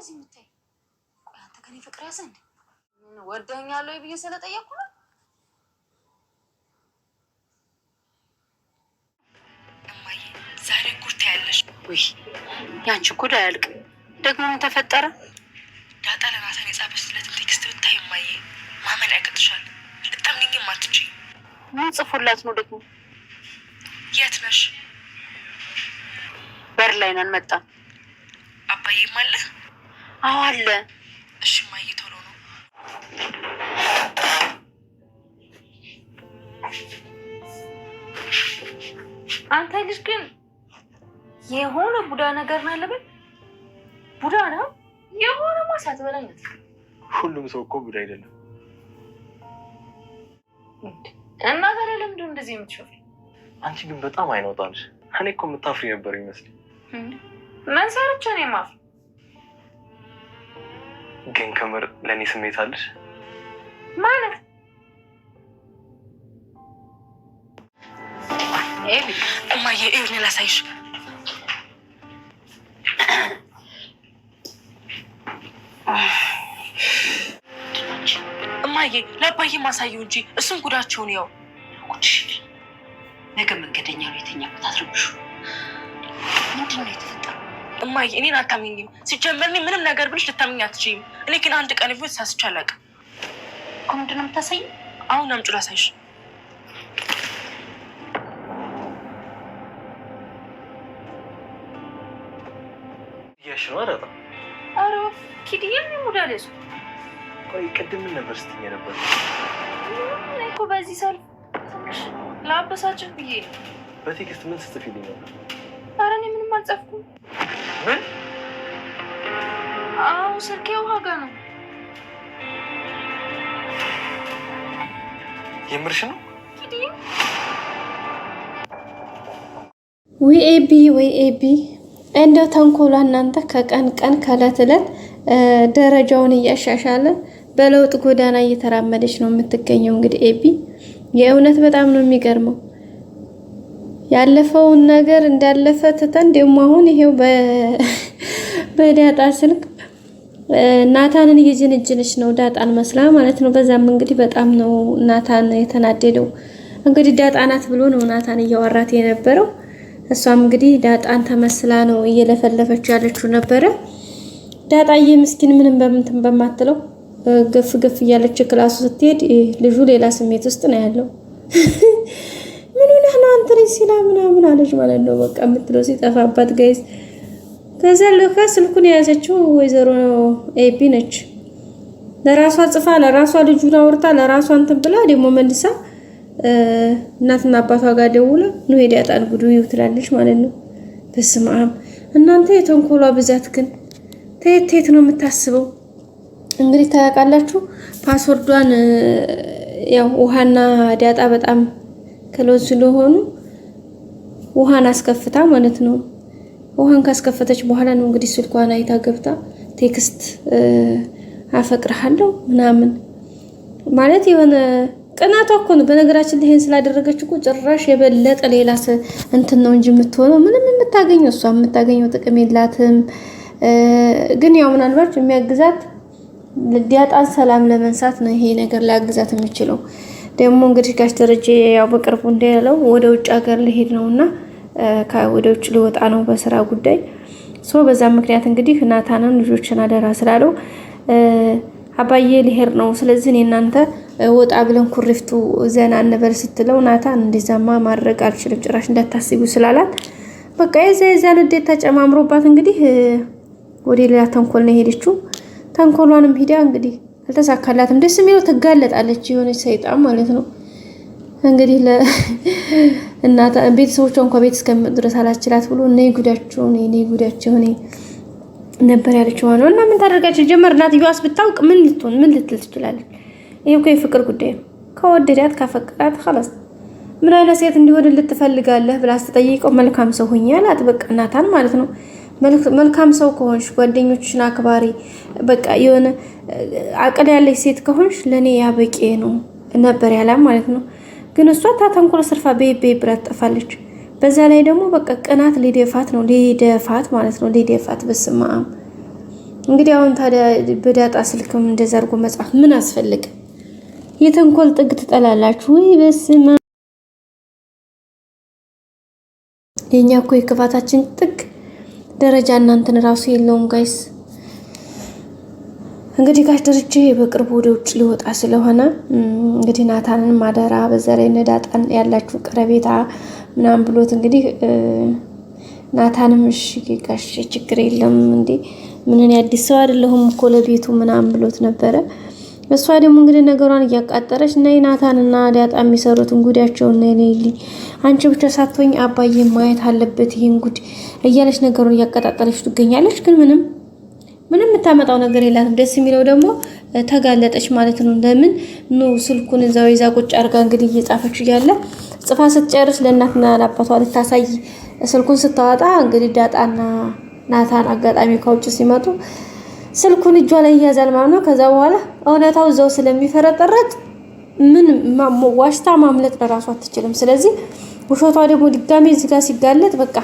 እንደዚህ የምታይ? ቆይ አንተ ከኔ ፍቅር ያዘን ምን ወደኛለሁ ብዬ ስለጠየቅኩ ነው? እማዬ ዛሬ ጉድ ታያለሽ። ወይ ያንቺ ጉድ አያልቅም። ደግሞ ምን ተፈጠረ? ዳጣ ለናታን የጻፈችለትን ቴክስት ብታይ እማዬ ማመን ያቅትሻል። ልታምኚኝም አትችይም። ምን ጽፎላት ነው ደግሞ? የት ነሽ? በር ላይ ነን። መጣ። አባዬም አለ? አዎ አለ። እሺ እማዬ ቶሎ ነው። አንተ ልጅ ግን የሆነ ቡዳ ነገር ነው ያለበት። ቡዳ ነው የሆነ ማሳት በላይ ነው። ሁሉም ሰው እኮ ቡዳ አይደለም። እና ታዲያ ለምንድን እንደዚህ የምትሾፊ? አንቺ ግን በጣም አይነውጣልሽ። እኔ እኮ የምታፍሪ ነበር ይመስል። ምን ሰርቼ ነው የማፍር? ግን ከምር ለእኔ ስሜት አለሽ ማለት? እማዬ ይኸውልኝ ላሳይሽ። እማዬ ለአባዬ ማሳየው እንጂ እሱን ጉዳቸውን ያው ጉድሽ። ነገ መንገደኛ ነው የተኛበት። አትረብሹ። ምንድን ነው የተፈጠረው? እማዬ እኔን አታምኚኝም። ሲጀመር እኔ ምንም ነገር ብልሽ ልታምኚኝ አትችይም። እኔ ግን አንድ ቀን ቢሆን ሳስቼ አላውቅም እኮ። ምንድን ነው የምታሳይኝ? አሁን አምጪ ላሳይሽ። እያልሽ ነው አይደል? ኧረ ኪድዬ ምን ሙዳለሽ? ቆይ ቅድም ምን ነበር ስትይኝ ነበር? እኔ እኮ በዚህ ሰልፍ ትንሽ ላበሳጭህ ብዬ ነው። በቴክስት ምን ስትጽፊልኝ ነበር? ኧረ እኔ ምንም አልጻፍኩም። ምን? አዎ ስልኬ ውሃ ጋር ነው። የምርሽ ነው? ኪድዬ ወይ ኤቢ እንደው ተንኮሏ እናንተ ከቀን ቀን ከእለት እለት ደረጃውን እያሻሻለ በለውጥ ጎዳና እየተራመደች ነው የምትገኘው። እንግዲህ ኤቢ የእውነት በጣም ነው የሚገርመው። ያለፈውን ነገር እንዳለፈ ትተን ደግሞ አሁን ይሄው በዳጣ ስልክ ናታንን እየጀነጀነች ነው፣ ዳጣን መስላ ማለት ነው። በዛም እንግዲህ በጣም ነው ናታን የተናደደው። እንግዲህ ዳጣ ናት ብሎ ነው ናታን እያወራት የነበረው። እሷም እንግዲህ ዳጣን ተመስላ ነው እየለፈለፈች ያለችው ነበረ። ዳጣዬ ምስኪን ምንም በምንትን በማትለው ገፍ እያለች ክላሱ ስትሄድ ልጁ ሌላ ስሜት ውስጥ ነው ያለው። ምን ሆነህ ነው አንተ ልጅ ሲላ ምናምን አለች ማለት ነው። በቃ የምትለው ሲጠፋባት ጋይዝ። ከዛ ለካ ስልኩን የያዘችው ወይዘሮ ኤቢ ነች። ለራሷ ጽፋ ለራሷ ልጁን አውርታ ለራሷ እንትን ብላ ደግሞ መልሳ እናትና አባቷ ጋር ደውላ ነው ሄዳ ዳጣን ጉዱ ይውትላለች ማለት ነው። በስመ አብ እናንተ የተንኮሏ ብዛት ግን ተየት ነው የምታስበው? እንግዲህ ታውቃላችሁ ፓስወርዷን ያው ውሃና ዳጣ በጣም ክሎዝ ስለሆኑ ውሃን አስከፍታ ማለት ነው። ውሃን ካስከፈተች በኋላ ነው እንግዲህ ስልኳን አይታ ገብታ ቴክስት አፈቅርሃለሁ ምናምን ማለት የሆነ ቅናቷ እኮ ነው። በነገራችን ላይ ይሄን ስላደረገች እኮ ጭራሽ የበለጠ ሌላ እንትን ነው እንጂ የምትሆነው ምንም የምታገኘው እሷ የምታገኘው ጥቅም የላትም። ግን ያው ምናልባት የሚያግዛት ዳጣን ሰላም ለመንሳት ነው ይሄ ነገር ሊያግዛት የሚችለው። ደግሞ እንግዲህ ጋሽ ደረጀ ያው በቅርቡ እንደያለው ወደ ውጭ ሀገር ሊሄድ ነውና ወደ ውጭ ሊወጣ ነው በስራ ጉዳይ። በዛ ምክንያት እንግዲህ ናታንን ልጆችን አደራ ስላለው አባዬ ሊሄድ ነው፣ ስለዚህ እኔ እናንተ ወጣ ብለን ኩሪፍቱ ዘና እንበል ስትለው ናታን እንደዛማ ማድረግ አልችልም ጭራሽ እንዳታስቡ ስላላት በቃ የዛ ንዴት ተጨማምሮባት እንግዲህ ወደ ሌላ ተንኮል ነው ሄደችው። ተንኮሏንም ሂዳ እንግዲህ አልተሳካላትም። ደስ የሚለው ትጋለጣለች የሆነች ሰይጣን ማለት ነው። እንግዲህ ለእናታ ቤተሰቦቿ እንኳን ቤት እስከምድረስ አላችላት ብሎ ነይ ጉዳቸው ነበር ያለችው ማለት ነው። እና ምን ታደርጋችሁ ጀመር እናትየዋስ ብታውቅ ምን ልትል ትችላለች? ይሄ እኮ የፍቅር ጉዳይ ነው። ከወደዳት ካፈቀራት خلاص ምን አይነት ሴት እንዲሆን ልትፈልጋለህ ብላ ስትጠይቀው መልካም ሰው ሆኛ አላት። በቃ ናታን ማለት ነው መልካም ሰው ከሆንሽ ጓደኞችሽን አክባሪ በቃ የሆነ አቅል ያለሽ ሴት ከሆንሽ ለኔ ያበቂ ነው ነበር ያላ ማለት ነው። ግን እሷ ተንኮል ሰርፋ ብላ ትጠፋለች። በዛ ላይ ደግሞ በቃ ቅናት ሊደፋት ማለት ነው። ሊደፋት በስማ እንግዲህ አሁን ታዲያ በዳጣ ስልክም እንደዛ አድርጎ መጻፍ ምን አስፈልግ? የተንኮል ጥግ ትጠላላችሁ ወይ? በስመ አብ የኛ እኮ የክፋታችን ጥግ ደረጃ እናንተን ራሱ የለውም ጋይስ። እንግዲህ ጋሽ ደረጀ በቅርቡ ወደ ውጭ ሊወጣ ስለሆነ እንግዲህ ናታንን ማደራ በዘሬ ነዳጣን ያላችሁ ቀረቤታ ምናምን ብሎት እንግዲህ ናታንም እሺ ጋሽ ችግር የለም እንዴ ምንን አዲስ ሰው አይደለሁም እኮ ለቤቱ ምናምን ብሎት ነበረ። እሷ ደግሞ እንግዲህ ነገሯን እያቃጠረች እና ናታንና ዳጣ የሚሰሩትን ጉዳቸውን ነይልኝ አንቺ ብቻ ሳትሆኝ አባዬ ማየት አለበት ይሄን ጉድ እያለች ነገሩን እያቀጣጠለች ትገኛለች። ግን ምንም የምታመጣው ነገር የላትም። ደስ የሚለው ደግሞ ተጋለጠች ማለት ነው። ለምን ኑ ስልኩን እዛው ይዛ ቁጭ አርጋ እንግዲህ እየጻፈች እያለ ጽፋ ስትጨርስ ለእናትና ለአባቷ ልታሳይ ስልኩን ስታወጣ እንግዲህ ዳጣና ናታን አጋጣሚ ከውጭ ሲመጡ ስልኩን እጇ ላይ ያዛል ማለት ነው። ከዛ በኋላ እውነታው እዛው ስለሚፈረጠረጥ ምን ዋሽታ ማምለጥ ለራሷ አትችልም። ስለዚህ ውሸቷ ደግሞ ድጋሜ እዚህ ጋር ሲጋለጥ በቃ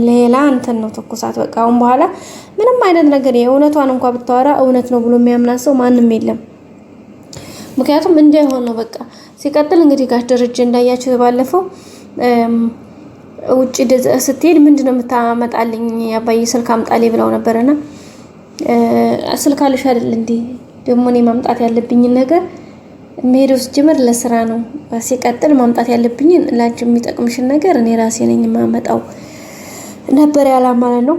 ሌላ እንትን ነው ተኩሳት። በቃ አሁን በኋላ ምንም አይነት ነገር የእውነቷን እንኳን ብታወራ እውነት ነው ብሎ የሚያምናት ሰው ማንም የለም። ምክንያቱም እንዳይሆን ነው በቃ። ሲቀጥል እንግዲህ ጋሽ ደረጀ እንዳያችሁ ባለፈው ውጪ ስትሄድ ምንድነው የምታመጣልኝ አባዬ ስልክ አምጣልኝ ብለው ነበርና ስልክ አለሽ አይደል እንዴ? ደግሞ እኔ ማምጣት ያለብኝ ነገር መሄድ ጀመር ለስራ ነው። ሲቀጥል ማምጣት ያለብኝ ላንቺ የሚጠቅምሽን ነገር እኔ ራሴ ነኝ ማመጣው ነበር ያላ ማለት ነው።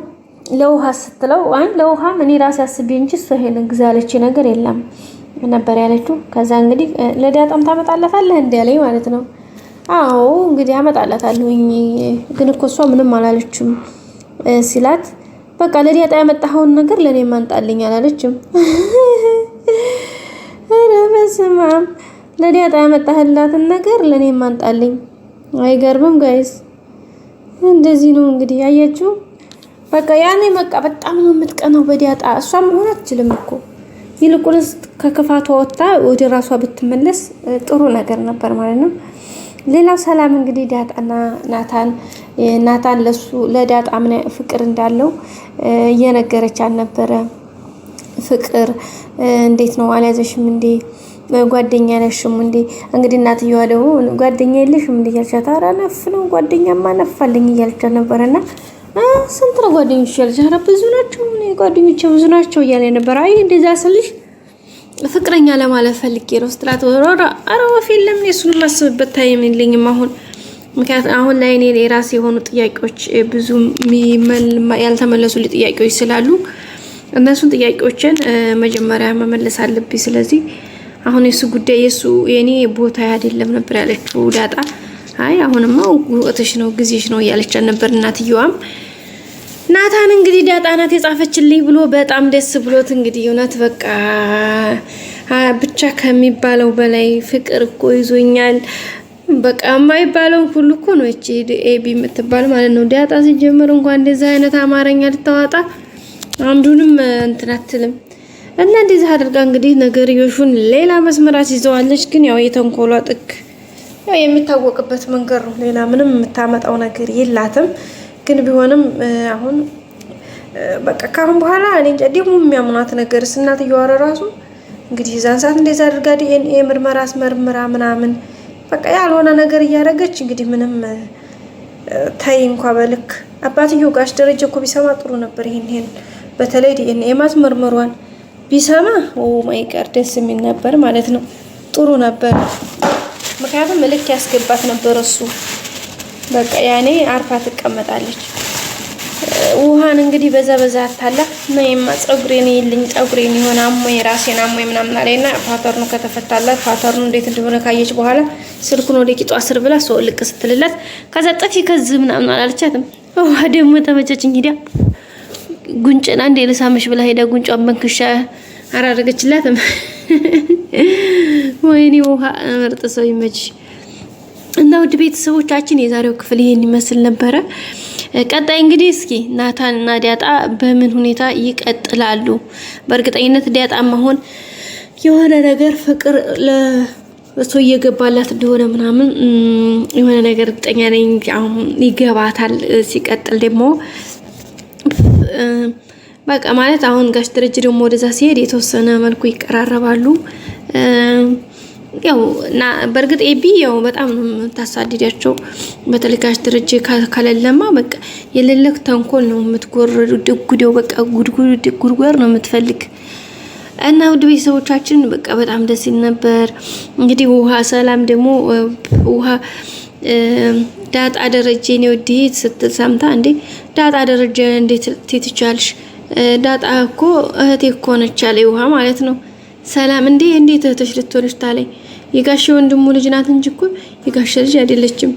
ለውሃ ስትለው ለውሃም እኔ ራሴ አስቤ እንጂ እሱ ይሄን ግዛለች ነገር የለም ነበር ያለችው። ከዛ እንግዲህ ለዳጣም ታመጣላታለህ እንዴ ያለኝ ማለት ነው። አዎ እንግዲህ አመጣላታለሁኝ ግን እኮ እሷ ምንም አላለችም ሲላት በቃ ለዳጣ ያመጣኸውን ነገር ለኔ ማንጣልኝ አላለችም። አረ በስመ አብ ለዳጣ ያመጣህላትን ነገር ለኔ ማንጣልኝ። አይገርምም ጋይስ? እንደዚህ ነው እንግዲህ አያችሁ። በቃ ያኔ በቃ በጣም ነው የምትቀናው በዳጣ። እሷም ሆነ አትችልም እኮ ይልቁንስ ከክፋቷ ወጣ ወደ ራሷ ብትመለስ ጥሩ ነገር ነበር ማለት ነው። ሌላው ሰላም እንግዲህ ዳጣና ናታን ለዳጣ ምን ፍቅር እንዳለው እየነገረቻት ነበረ። ፍቅር እንዴት ነው አልያዘሽም እንዴ? ጓደኛ ነሽም እንዴ? እንግዲህ እናትየዋ ደግሞ ጓደኛ የለሽም እንዴ ያልቻት? ኧረ ነፍ ነው ጓደኛማ ነፋልኝ እያለቻት ነበረና ስንት ነው ጓደኞች ያልቻት? ኧረ ብዙ ናቸው ጓደኞች ብዙ ናቸው እያለ ነበር። አይ እንደዛ ስልሽ ፍቅረኛ ለማለት ፈልጌ ነው ስትላት ኧረ ወፍ የለም እሱን ማስብበት ታይም የለኝም አሁን። ምክንያቱም አሁን ላይ እኔ የራሴ የሆኑ ጥያቄዎች ብዙ ያልተመለሱ ጥያቄዎች ስላሉ እነሱን ጥያቄዎችን መጀመሪያ መመለስ አለብኝ። ስለዚህ አሁን የሱ ጉዳይ የኔ ቦታ አይደለም ነበር ያለችው ዳጣ። አይ አሁንማ ወቅትሽ ነው ጊዜሽ ነው እያለች ነበር እናትየዋም። ናታን እንግዲህ ዳጣ ናት የጻፈችልኝ ብሎ በጣም ደስ ብሎት እንግዲህ እውነት በቃ ብቻ ከሚባለው በላይ ፍቅር እኮ ይዞኛል። በቃ የማይባለው ሁሉ እኮ ነው እቺ ኤቢ የምትባል ማለት ነው። ዳጣ ሲጀምር እንኳን እንደዛ አይነት አማርኛ ልታወጣ አንዱንም እንትን አትልም። እና እንደዚህ አድርጋ እንግዲህ ነገርዮሹን ሌላ መስመራት ይዘዋለች። ግን ያው የተንኮሏ ጥግ ያው የሚታወቅበት መንገድ ነው። ሌላ ምንም የምታመጣው ነገር የላትም። ግን ቢሆንም አሁን በቃ ካሁን በኋላ እኔ እንጃ ደግሞ የሚያምኗት ነገር እናትየዋ ራሱ እንግዲህ ዛን ሰዓት እንደዛ አድርጋ ዲኤንኤ ምርመራ አስመርምራ ምናምን በቃ ያልሆነ ነገር እያደረገች እንግዲህ ምንም ታይ እንኳን በልክ አባትየው ጋሽ ደረጀ እኮ ቢሰማ ጥሩ ነበር። ይሄን በተለይ ዲኤንኤ ማስመርመሯን ቢሰማ ኦ ማይ ጋድ ደስ የሚል ነበር ማለት ነው። ጥሩ ነበር። ምክንያቱም ልክ ያስገባት ነበር እሱ በቃ ያኔ አርፋ ትቀመጣለች። ውሃን እንግዲህ በዛ አታላ ነይማ ጸጉሬን ይልኝ ጸጉሬን ይሆን አሞይ ራሴን አሞይ ምናምን አለና ፓተርኑ ከተፈታላት ፓተርኑ እንዴት እንደሆነ ካየች በኋላ ስልኩን ወደ ቂጧ ስር ብላ ሰው ልቅ ስትልላት ከዛ ጥፊ ከዚህ ምናምን አላለቻትም። ውሃ ደግሞ ተመቸችኝ ሂዳ ጉንጭና እንደ ልሳምሽ ብላ ሄዳ ጉንጯን በንክሻ አራረገችላትም። ወይኔ ውሃ ምርጥ ሰው ይመችሽ። እና ውድ ቤተሰቦቻችን የዛሬው ክፍል ይሄን ይመስል ነበረ። ቀጣይ እንግዲህ እስኪ ናታን እና ዳጣ በምን ሁኔታ ይቀጥላሉ? በእርግጠኝነት ዳጣ መሆን የሆነ ነገር ፍቅር ለእሱ እየገባላት እንደሆነ ምናምን የሆነ ነገር እርግጠኛ ነኝ አሁን ይገባታል። ሲቀጥል ደግሞ በቃ ማለት አሁን ጋሽ ደረጀ ደግሞ ወደዛ ሲሄድ የተወሰነ መልኩ ይቀራረባሉ። ያው እና በርግጥ ኤቢ ያው በጣም ነው የምታሳድዳቸው። በተለይ ጋሽ ደረጀ ካለለማ በቃ የሌለክ ተንኮል ነው የምትጎረዱ። ድጉዴው በቃ ጉድጓር ነው የምትፈልግ። እና ውድ ቤተሰቦቻችን በቃ በጣም ደስ ይል ነበር። እንግዲህ ውሃ ሰላም ደግሞ ውሃ ዳጣ ደረጀ ነው ወዲት ስትል ሰምታ እንዴ ዳጣ ደረጀ እንዴት ትትቻልሽ? ዳጣ እኮ እህቴ እኮ ነች አለ ውሃ ማለት ነው። ሰላም እንዴት እህትሽ ልትሆንሽ ታለኝ? የጋሽ ወንድሙ ልጅ ናት እንጂ እኮ የጋሽ ልጅ አይደለችም።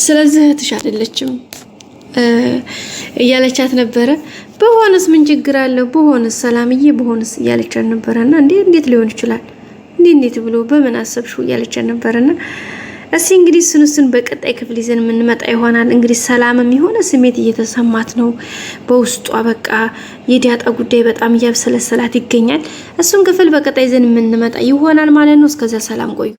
ስለዚህ እህትሽ አይደለችም እያለቻት ነበረ። በሆነስ ምን ችግር አለው? በሆነስ ሰላምዬ በሆነስ እያለቻት ነበረና እንዴት ሊሆን ይችላል? እንዴት ብሎ በምን አሰብሽው እያለቻት ነበረና እስቲ እንግዲህ እሱን በቀጣይ ክፍል ይዘን የምንመጣ ይሆናል። እንግዲህ ሰላምም የሆነ ስሜት እየተሰማት ነው በውስጧ። በቃ የዳጣ ጉዳይ በጣም እያብሰለሰላት ይገኛል። እሱን ክፍል በቀጣይ ይዘን የምንመጣ ይሆናል ማለት ነው። እስከዛ ሰላም ቆዩ።